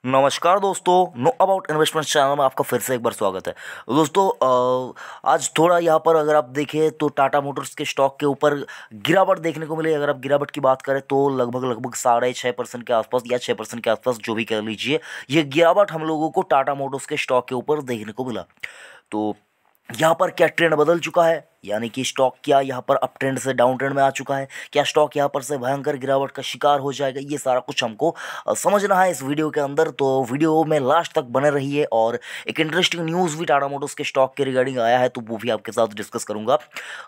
नमस्कार दोस्तों, know about investment channel में आपका फिर से एक बार स्वागत है। दोस्तों, आज थोड़ा यहाँ पर अगर आप देखें तो टाटा मोटर्स के स्टॉक के ऊपर गिरावट देखने को मिली। अगर आप गिरावट की बात करें तो लगभग 6.5% के आसपास या 6% के आसपास जो भी कह लीजिए, ये गिरावट हम लोगों को टाटा मोटर्स के स्टॉक के ऊपर देखने को मिला। तो यहाँ पर क्या ट्रेंड बदल चुका है, यानी कि स्टॉक क्या यहाँ पर अप ट्रेंड से डाउन ट्रेंड में आ चुका है, क्या स्टॉक यहाँ पर से भयंकर गिरावट का शिकार हो जाएगा, ये सारा कुछ हमको समझना है इस वीडियो के अंदर। तो वीडियो में लास्ट तक बने रहिए और एक इंटरेस्टिंग न्यूज़ भी टाटा मोटर्स के स्टॉक के रिगार्डिंग आया है, तो वो भी आपके साथ डिस्कस करूंगा।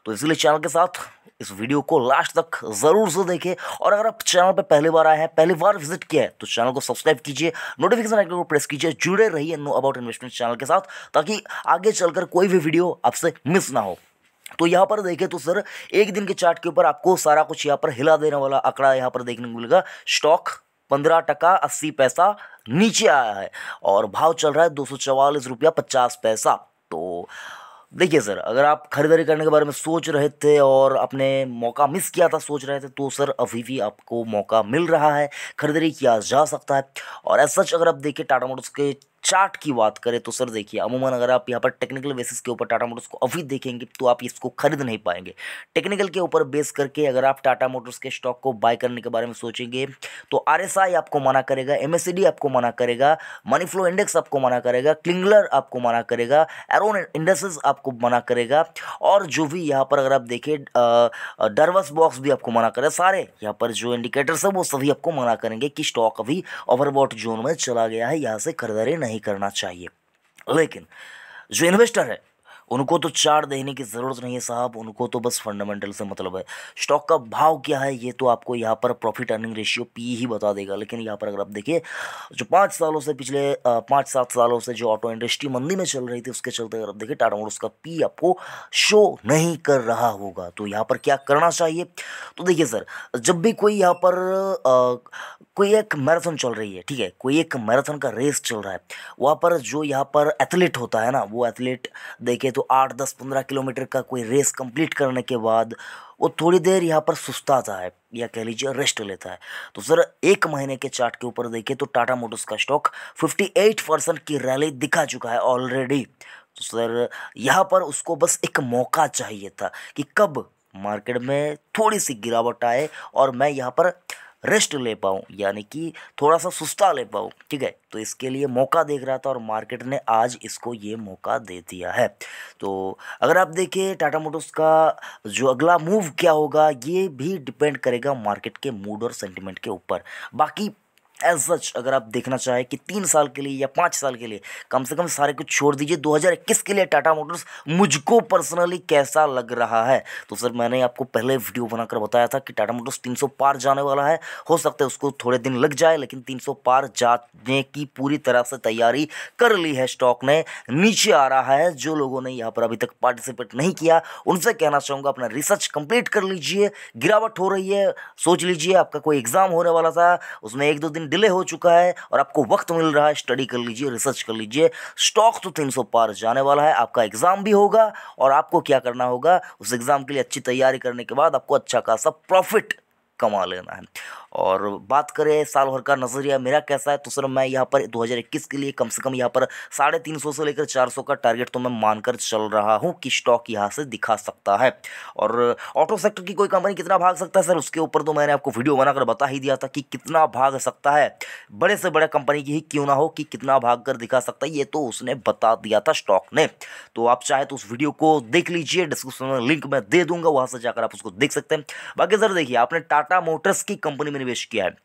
तो इसलिए चैनल के साथ इस वीडियो को लास्ट तक ज़रूर से देखें। और अगर आप चैनल पर पहली बार आए हैं, पहली बार विजिट किया है, तो चैनल को सब्सक्राइब कीजिए, नोटिफिकेशन आइकन को प्रेस कीजिए, जुड़े रहिए नो अबाउट इन्वेस्टमेंट चैनल के साथ, ताकि आगे चलकर कोई भी वीडियो आपसे मिस ना हो। तो यहाँ पर देखें तो सर, एक दिन के चार्ट के ऊपर आपको सारा कुछ यहाँ पर हिला देने वाला आंकड़ा यहाँ पर देखने को मिलेगा। स्टॉक 15 टका 80 पैसा नीचे आया है और भाव चल रहा है 244 रुपया 50 पैसा। तो देखिए सर, अगर आप खरीदारी करने के बारे में सोच रहे थे और आपने मौका मिस किया था, सोच रहे थे, तो सर अभी भी आपको मौका मिल रहा है, खरीदारी किया जा सकता है। और एज सच अगर आप देखिए टाटा मोटर्स के चार्ट की बात करें तो सर देखिए, अमूमन अगर आप यहाँ पर टेक्निकल बेसिस के ऊपर टाटा मोटर्स को अभी देखेंगे तो आप इसको खरीद नहीं पाएंगे। टेक्निकल के ऊपर बेस करके अगर आप टाटा मोटर्स के स्टॉक को बाय करने के बारे में सोचेंगे तो आरएसआई आपको मना करेगा, एमएससीडी आपको मना करेगा, मनी फ्लो इंडेक्स आपको मना करेगा, क्लिंगलर आपको मना करेगा, एरोन इंडेक्सेस आपको मना करेगा, और जो भी यहाँ पर अगर आप देखें डरवस बॉक्स भी आपको मना करेगा। सारे यहाँ पर जो इंडिकेटर्स है वो सभी आपको मना करेंगे कि स्टॉक अभी ओवरबॉट जोन में चला गया है, यहाँ से खरीदारी नहीं करना चाहिए। लेकिन जो इन्वेस्टर है उनको तो चार्ट देखने की ज़रूरत नहीं है साहब, उनको तो बस फंडामेंटल से मतलब है। स्टॉक का भाव क्या है ये तो आपको यहाँ पर प्रॉफिट अर्निंग रेशियो पी ही बता देगा। लेकिन यहाँ पर अगर आप देखिए, जो 5 सालों से, पिछले 5-7 सालों से जो ऑटो इंडस्ट्री मंदी में चल रही थी, उसके चलते अगर आप देखिए टाटा मोटर्स का पी आपको शो नहीं कर रहा होगा। तो यहाँ पर क्या करना चाहिए? तो देखिए सर, जब भी कोई यहाँ पर कोई एक मैराथन चल रही है, ठीक है, कोई एक मैराथन का रेस चल रहा है, वहाँ पर जो यहाँ पर एथलीट होता है ना, वो एथलीट देखे तो 8-10-15 किलोमीटर का कोई रेस कंप्लीट करने के बाद वो थोड़ी देर यहाँ पर सुस्ताता है या कह लीजिए रेस्ट लेता है। तो सर एक महीने के चार्ट के ऊपर देखें तो टाटा मोटर्स का स्टॉक 58% की रैली दिखा चुका है ऑलरेडी। तो सर यहाँ पर उसको बस एक मौका चाहिए था कि कब मार्केट में थोड़ी सी गिरावट आए और मैं यहाँ पर रेस्ट ले पाऊँ, यानी कि थोड़ा सा सुस्ता ले पाऊँ, ठीक है। तो इसके लिए मौका देख रहा था और मार्केट ने आज इसको ये मौका दे दिया है। तो अगर आप देखें टाटा मोटर्स का जो अगला मूव क्या होगा, ये भी डिपेंड करेगा मार्केट के मूड और सेंटिमेंट के ऊपर। बाकी एज सच अगर आप देखना चाहें कि 3 साल के लिए या 5 साल के लिए, कम से कम सारे कुछ छोड़ दीजिए, 2021 के लिए टाटा मोटर्स मुझको पर्सनली कैसा लग रहा है, तो सर मैंने आपको पहले वीडियो बनाकर बताया था कि टाटा मोटर्स 300 पार जाने वाला है। हो सकता है उसको थोड़े दिन लग जाए, लेकिन 300 पार जाने की पूरी तरह से तैयारी कर ली है स्टॉक ने। नीचे आ रहा है, जो लोगों ने यहाँ पर अभी तक पार्टिसिपेट नहीं किया उनसे कहना चाहूँगा अपना रिसर्च कंप्लीट कर लीजिए। गिरावट हो रही है, सोच लीजिए आपका कोई एग्जाम होने वाला था, उसमें 1-2 दिन डिले हो चुका है और आपको वक्त मिल रहा है, स्टडी कर लीजिए, रिसर्च कर लीजिए। स्टॉक तो 300 पार जाने वाला है, आपका एग्जाम भी होगा और आपको क्या करना होगा, उस एग्जाम के लिए अच्छी तैयारी करने के बाद आपको अच्छा खासा प्रॉफिट कमा लेना है। और बात करें साल भर का नज़रिया मेरा कैसा है, तो सर मैं यहाँ पर 2021 के लिए कम से कम यहाँ पर 350 से लेकर 400 का टारगेट तो मैं मानकर चल रहा हूँ कि स्टॉक यहाँ से दिखा सकता है। और ऑटो सेक्टर की कोई कंपनी कितना भाग सकता है सर, उसके ऊपर तो मैंने आपको वीडियो बनाकर बता ही दिया था कि कितना भाग सकता है। बड़े से बड़े कंपनी की ही क्यों ना हो कि कितना भाग कर दिखा सकता है, ये तो उसने बता दिया था स्टॉक ने। तो आप चाहे तो उस वीडियो को देख लीजिए, डिस्क्रिप्शन में लिंक मैं दे दूंगा, वहाँ से जाकर आप उसको देख सकते हैं। बाकी सर देखिए, आपने टाटा मोटर्स की कंपनी में निवेश किया है,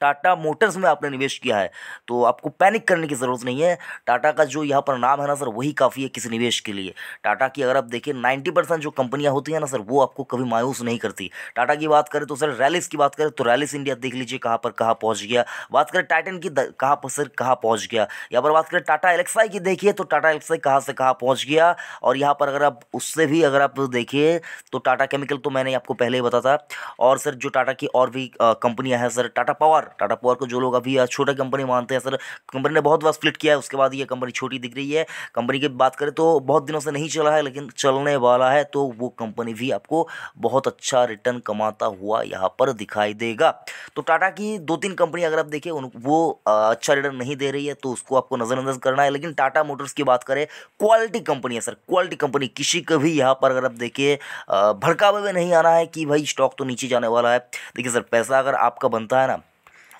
टाटा मोटर्स में आपने निवेश किया है, तो आपको पैनिक करने की ज़रूरत नहीं है। टाटा का जो यहाँ पर नाम है ना सर, वही काफ़ी है किसी निवेश के लिए। टाटा की अगर आप देखिए 90% जो कंपनियां होती हैं ना सर, वो आपको कभी मायूस नहीं करती। टाटा की बात करें तो सर, रैलिस की बात करें तो रैलिस इंडिया देख लीजिए कहाँ पर कहाँ पहुँच गया। बात करें टाइटन की, कहाँ पर सर कहाँ पहुँच गया। यहाँ पर बात करें टाटा एलेक्साई की, देखिए तो टाटा एलेक्साई कहाँ से कहाँ पहुँच गया। और यहाँ पर अगर आप उससे भी अगर आप देखिए तो टाटा केमिकल तो मैंने आपको पहले ही बता था। और सर जो टाटा की और भी कंपनियाँ हैं sir, Tata power Tata power को जो लोग अभी छोटा कंपनी मानते हैं सर, कंपनी ने बहुत बार स्प्लिट किया है, उसके बाद ये कंपनी छोटी दिख रही है। कंपनी की बात करें तो बहुत दिनों से नहीं चला है, लेकिन चलने वाला है, तो वो कंपनी भी आपको बहुत अच्छा रिटर्न कमाता हुआ यहाँ पर दिखाई देगा। तो टाटा की 2-3 कंपनी अगर आप देखें वो अच्छा रिटर्न नहीं दे रही है, तो उसको आपको नज़रअंदाज करना है। लेकिन टाटा मोटर्स की बात करें, क्वालिटी कंपनी है सर, क्वालिटी कंपनी। किसी को भी यहाँ पर अगर आप देखिए भड़कावे में नहीं आना है कि भाई स्टॉक तो नीचे जाने वाला है। देखिए सर, पैसा अगर आपका बनता है ना,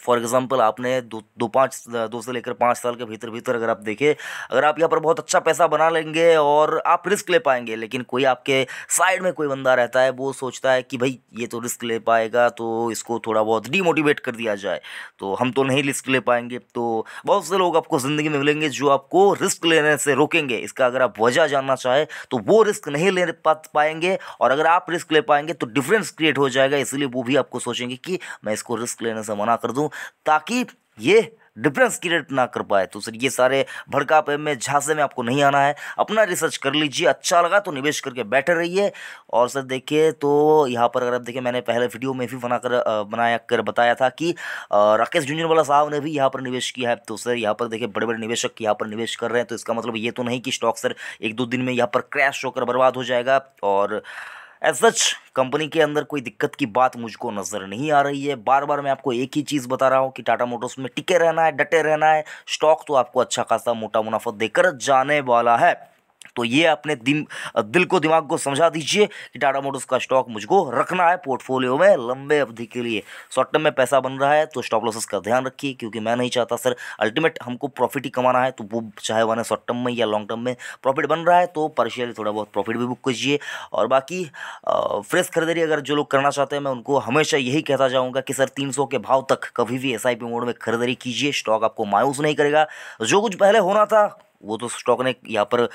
फॉर एग्जाम्पल आपने दो से लेकर 5 साल के भीतर भीतर अगर आप देखें, अगर आप यहाँ पर बहुत अच्छा पैसा बना लेंगे और आप रिस्क ले पाएंगे, लेकिन कोई आपके साइड में कोई बंदा रहता है, वो सोचता है कि भाई ये तो रिस्क ले पाएगा, तो इसको थोड़ा बहुत डीमोटिवेट कर दिया जाए, तो हम तो नहीं रिस्क ले पाएंगे। तो बहुत से लोग आपको ज़िंदगी में मिलेंगे जो आपको रिस्क लेने से रोकेंगे। इसका अगर आप वजह जानना चाहें तो वो रिस्क नहीं ले पाएंगे, और अगर आप रिस्क ले पाएंगे तो डिफरेंस क्रिएट हो जाएगा। इसलिए वो भी आपको सोचेंगे कि मैं इसको रिस्क लेने से मना कर दूं, ताकि ये डिफरेंस क्रिएट ना कर पाए। तो सर ये सारे भड़कापे में, झांसे में आपको नहीं आना है। अपना रिसर्च कर लीजिए, अच्छा लगा तो निवेश करके बैठे रहिए। और सर देखिए, तो यहाँ पर अगर आप देखिए, मैंने पहले वीडियो में भी बनाया कर बताया था कि राकेश झुंझुनवाला साहब ने भी यहाँ पर निवेश किया है। तो सर यहाँ पर देखिए, बड़े बड़े निवेशक यहाँ पर निवेश कर रहे हैं, तो इसका मतलब ये तो नहीं कि स्टॉक सर 1-2 दिन में यहाँ पर क्रैश होकर बर्बाद हो जाएगा। और एज सच कंपनी के अंदर कोई दिक्कत की बात मुझको नज़र नहीं आ रही है। बार बार मैं आपको एक ही चीज़ बता रहा हूँ कि टाटा मोटर्स में टिके रहना है, डटे रहना है। स्टॉक तो आपको अच्छा खासा मोटा मुनाफा देकर जाने वाला है। तो ये अपने दिल को, दिमाग को समझा दीजिए कि टाटा मोटर्स का स्टॉक मुझको रखना है पोर्टफोलियो में लंबे अवधि के लिए। शॉर्ट टर्म में पैसा बन रहा है तो स्टॉप लॉसेस का ध्यान रखिए, क्योंकि मैं नहीं चाहता सर, अल्टीमेट हमको प्रॉफिट ही कमाना है। तो वो चाहे वह शॉर्ट टर्म में या लॉन्ग टर्म में प्रॉफिट बन रहा है तो पार्शियली थोड़ा बहुत प्रॉफिट भी बुक कीजिए। और बाकी फ्रेश खरीदारी अगर जो लोग करना चाहते हैं, मैं उनको हमेशा यही कहता जाऊँगा कि सर 300 के भाव तक कभी भी SIP मोड में खरीदारी कीजिए। स्टॉक आपको मायूस नहीं करेगा। जो कुछ पहले होना था वो तो स्टॉक ने यहाँ पर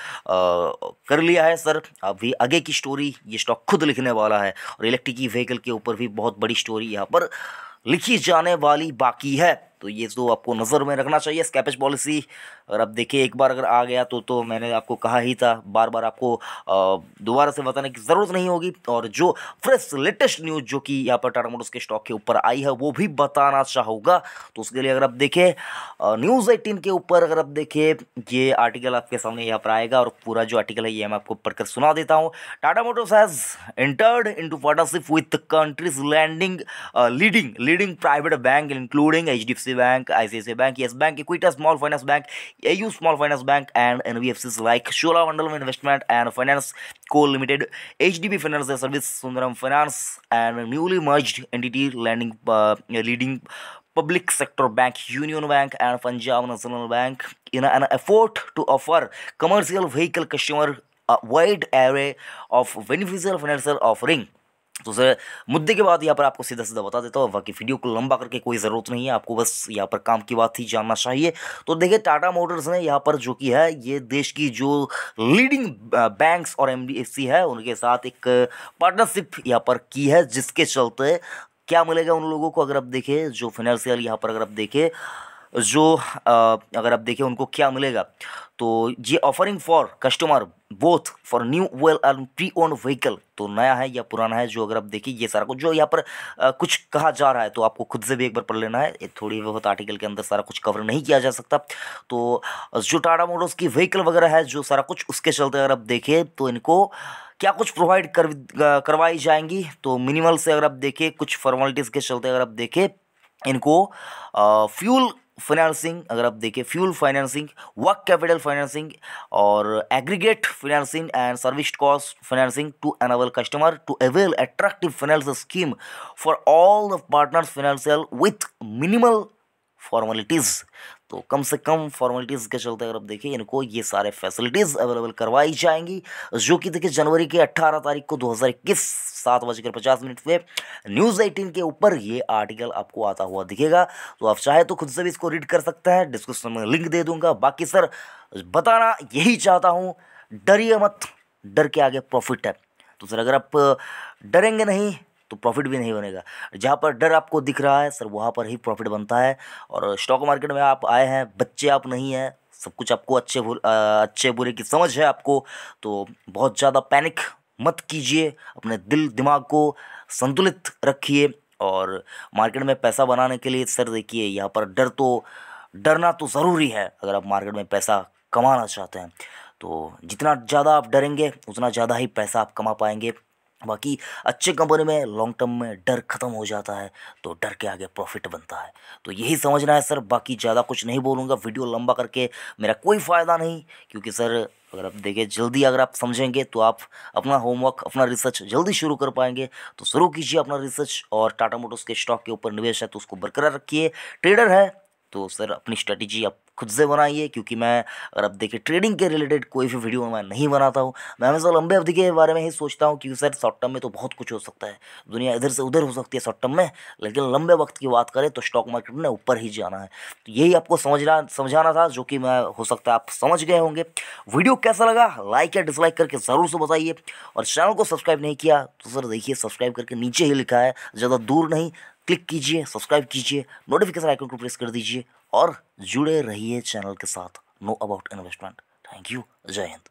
कर लिया है सर। अभी आगे की स्टोरी ये स्टॉक खुद लिखने वाला है, और इलेक्ट्रिक व्हीकल के ऊपर भी बहुत बड़ी स्टोरी यहाँ पर लिखी जाने वाली बाकी है। तो ये तो आपको नज़र में रखना चाहिए। स्कैपेज पॉलिसी अगर आप देखिए, एक बार अगर आ गया तो मैंने आपको कहा ही था, बार बार आपको दोबारा से बताने की ज़रूरत नहीं होगी। और जो फ्रेश लेटेस्ट न्यूज़ जो कि यहाँ पर टाटा मोटर्स के स्टॉक के ऊपर आई है वो भी बताना चाहूँगा। तो उसके लिए अगर आप देखें न्यूज़ 18 के ऊपर, अगर आप देखें ये आर्टिकल आपके सामने यहाँ पर आएगा, और पूरा जो आर्टिकल है ये मैं आपको पढ़कर सुना देता हूँ। Tata Motors has entered into partnership with countries leading private bank including HDFC Bank, ICICI Bank, Yes Bank, Equitas Small Finance Bank, AU Small Finance Bank, and NBFCs like Cholamandalam Investment and Finance Co Limited, HDB Financial Service, Sundaram Finance, and newly merged entity leading public sector bank Union Bank and Punjab National Bank in an effort to offer commercial vehicle customer a wide array of beneficial financial offering। तो sir मुद्दे के बाद यहाँ पर आपको सीधा सीधा बता देता हूँ, बाकी वीडियो को लंबा करके कोई ज़रूरत नहीं है, आपको बस यहाँ पर काम की बात ही जानना चाहिए। तो देखिए, टाटा मोटर्स ने यहाँ पर जो की है, ये देश की जो लीडिंग बैंक्स और MDFC है उनके साथ एक पार्टनरशिप यहाँ पर की है, जिसके चलते क्या मिलेगा उन लोगों को, अगर आप देखें जो फाइनेंशियल यहाँ पर अगर आप देखें अगर आप देखें उनको क्या मिलेगा, तो ये offering for customer both for new well and pre owned vehicle, तो नया है या पुराना है, जो अगर आप देखिए ये सारा कुछ जो यहाँ पर कुछ कहा जा रहा है, तो आपको खुद से भी एक बार पढ़ लेना है। ये थोड़ी बहुत आर्टिकल के अंदर सारा कुछ कवर नहीं किया जा सकता। तो जो टाटा मोटर्स की व्हीकल वगैरह है, जो सारा कुछ, उसके चलते अगर आप देखें तो इनको क्या कुछ प्रोवाइड करवाई जाएंगी। तो मिनिमल से अगर आप देखें, कुछ फॉर्मेलिटीज़ के चलते अगर आप देखें, इनको फ्यूल फाइनेंसिंग, अगर आप देखें fuel financing, work capital financing, और aggregate financing and service cost financing to enable customer to avail attractive financial scheme for all the partners financial with minimal formalities. तो कम से कम फॉर्मेलिटीज़ के चलते अगर आप देखिए, इनको ये सारे फैसिलिटीज़ अवेलेबल करवाई जाएंगी, जो कि देखिए जनवरी के 18 तारीख को 2021 7:50 पे न्यूज़ 18 के ऊपर ये आर्टिकल आपको आता हुआ दिखेगा। तो आप चाहे तो खुद से भी इसको रीड कर सकते हैं, डिस्क्रिप्शन में लिंक दे दूंगा। बाकी सर बताना यही चाहता हूँ, डरिए मत, डर के आगे प्रॉफिट है। तो सर अगर आप डरेंगे नहीं तो प्रॉफिट भी नहीं बनेगा। जहाँ पर डर आपको दिख रहा है सर, वहाँ पर ही प्रॉफिट बनता है। और स्टॉक मार्केट में आप आए हैं, बच्चे आप नहीं हैं, सब कुछ आपको अच्छे बुरे की समझ है आपको। तो बहुत ज़्यादा पैनिक मत कीजिए, अपने दिल दिमाग को संतुलित रखिए, और मार्केट में पैसा बनाने के लिए सर देखिए यहाँ पर डरना तो ज़रूरी है। अगर आप मार्केट में पैसा कमाना चाहते हैं तो जितना ज़्यादा आप डरेंगे उतना ज़्यादा ही पैसा आप कमा पाएंगे। बाकी अच्छे कंपनी में लॉन्ग टर्म में डर ख़त्म हो जाता है तो डर के आगे प्रॉफिट बनता है। तो यही समझना है सर, बाकी ज़्यादा कुछ नहीं बोलूँगा। वीडियो लंबा करके मेरा कोई फ़ायदा नहीं, क्योंकि सर अगर आप देखिए जल्दी अगर आप समझेंगे तो आप अपना होमवर्क अपना रिसर्च जल्दी शुरू कर पाएंगे। तो शुरू कीजिए अपना रिसर्च और टाटा मोटर्स के स्टॉक के ऊपर निवेश है तो उसको बरकरार रखिए। ट्रेडर है तो सर अपनी स्ट्रेटेजी आप खुद से बनाइए, क्योंकि मैं अगर आप देखिए ट्रेडिंग के रिलेटेड कोई भी वीडियो मैं नहीं बनाता हूँ। मैं हमेशा लंबे अवधि के बारे में ही सोचता हूँ, क्योंकि सर शॉर्ट टर्म में तो बहुत कुछ हो सकता है, दुनिया इधर से उधर हो सकती है शॉर्ट टर्म में, लेकिन लंबे वक्त की बात करें तो स्टॉक मार्केट में ऊपर ही जाना है। तो यही आपको समझाना था, जो कि मैं हो सकता है आप समझ गए होंगे। वीडियो कैसा लगा लाइक या डिसलाइक करके ज़रूर से बताइए, और चैनल को सब्सक्राइब नहीं किया तो सर देखिए सब्सक्राइब करके नीचे ही लिखा है, ज़्यादा दूर नहीं, क्लिक कीजिए, सब्सक्राइब कीजिए, नोटिफिकेशन आइकन को प्रेस कर दीजिए और जुड़े रहिए चैनल के साथ। Know about investment. Thank you. जय हिंद।